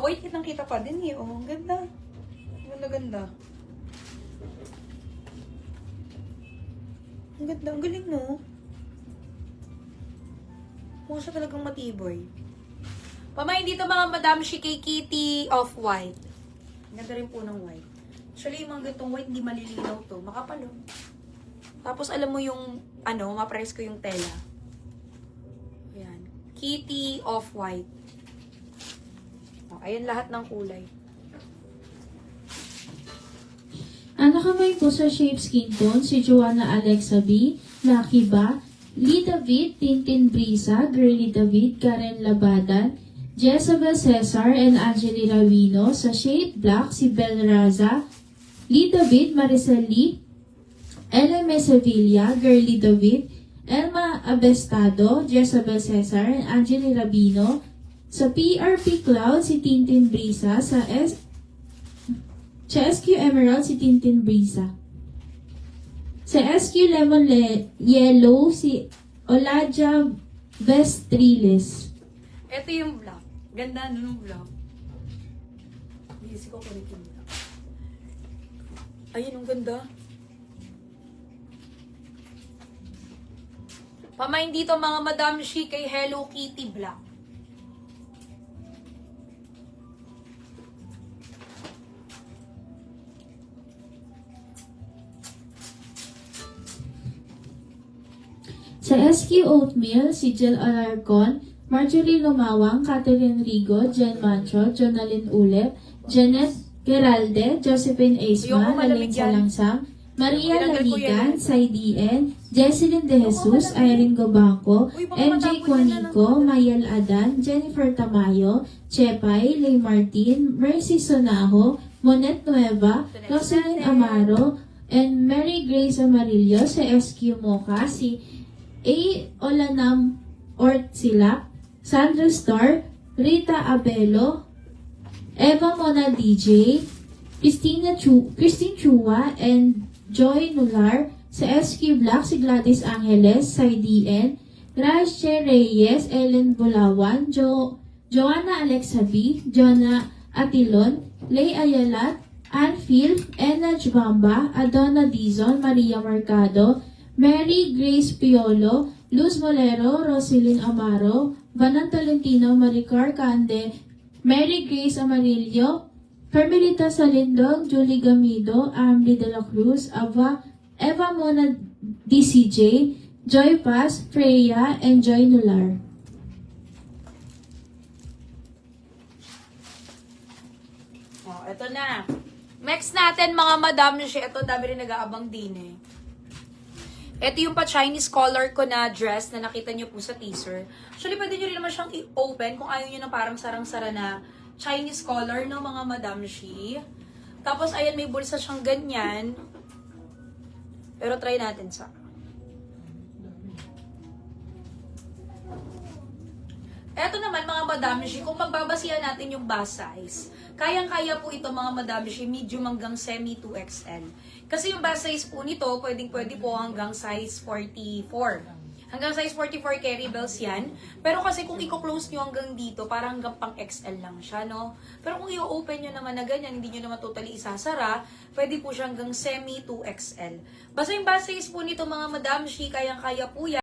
white, kitang-kita pa din eh. Oh, ang ganda. Ganda-ganda. Ang ganda, ang galing no? Mukha siya talagang matibay. Pamain dito mga Madam Shi kay Kitty Off-White. Ganda rin po ng white. Actually, yung mga gantong white, hindi malilinaw to. Makapal oh. Tapos alam mo yung, ma-press ko yung tela. Ayan. Kitty Off-White. Oh, ayan lahat ng kulay. Ang nakamay po sa shape skin tone, si Joanna Alexa B, Lucky Ba, Lee David, Tintin Brisa, Girly David, Karen Labadan, Jezebel Cesar, and Angeli Rawino. Sa shade black, si Bel Raza, Lee David, Maricel Lee, LM Sevilla, Girly David, Elma Abestado, Jezebel Cesar, and Angeli Rabino. Sa PRP Cloud, si Tintin Brisa. Sa SQ Emerald, si Tintin Brisa. Sa SQ Lemon Yellow, si Oladia Vestriles. Ito yung black. Ganda nun yung black. Busy ko kunin yung black. Ayun, ang ganda. Pamain dito mga Madam Shi kay Hello Kitty Black. Sa SQ Oatmeal, si Jill Alarcon, Marjorie Lumawang, Catherine Rigo, Jen Mancho, Jonalyn Ulep, Janet Geralde, Josephine Aisma, Lalene Salangsang, Maria Laligan, Saidien, Jesselyn De Jesus, Irene Gobanco, MJ Quanico, Mayel Adan, Jennifer Tamayo, Chepay, Lay Martin, Mercy Sonajo, Monet Nueva, Rosalyn Amaro, and Mary Grace Amarillo. Sa SQ Mocha, si A. Olanam Ortzila, Sandra Star, Rita Abelo, Eva Mona DJ, Christine Chua, and Joy Nular. Sa SQ Black, si Gladys Angeles, Saidien, Grace Reyes, Ellen Bulawan, Joanna Alexa B, Jonah Atilon, Lay Ayalat, Anfield, Ena Jbamba, Adonna Dizon, Maria Mercado, Mary Grace Piolo, Luz Molero, Roselyn Amaro, Banan Tolentino, Maricar Cande, Mary Grace Amarillo, Carmelita Salindog, Julie Gamido, Amri de la Cruz, Eva Mona DCJ, Joy Paz, Freya, and Joy Nular. Oh, ito na. Next natin mga Madam Shi. Ito, dami rin nag-aabang din eh. Ito yung pa-Chinese collar ko na dress na nakita nyo po sa teaser. Actually, pwede nyo rin naman siyang i-open kung ayaw nyo na parang sarang-sara na Chinese collar ng mga Madam Shi. Tapos, ayan, may bulsa siyang ganyan. Pero try natin sa. Eto naman mga Madam Shi, kung magbabasihan natin yung bust size, kayang-kaya po ito mga Madam Shi, medium hanggang semi 2XL. Kasi yung bust size po nito, pwedeng-pwede po hanggang size 44. Hanggang size 44 carry bells yan. Pero kasi kung i-close nyo hanggang dito, parang hanggang pang XL lang siya, no? Pero kung i-open nyo naman na ganyan, hindi nyo naman totally isasara, pwede po siya hanggang semi 2XL. Basta yung bust size po nito mga Madam Shi, kayang-kaya po yan.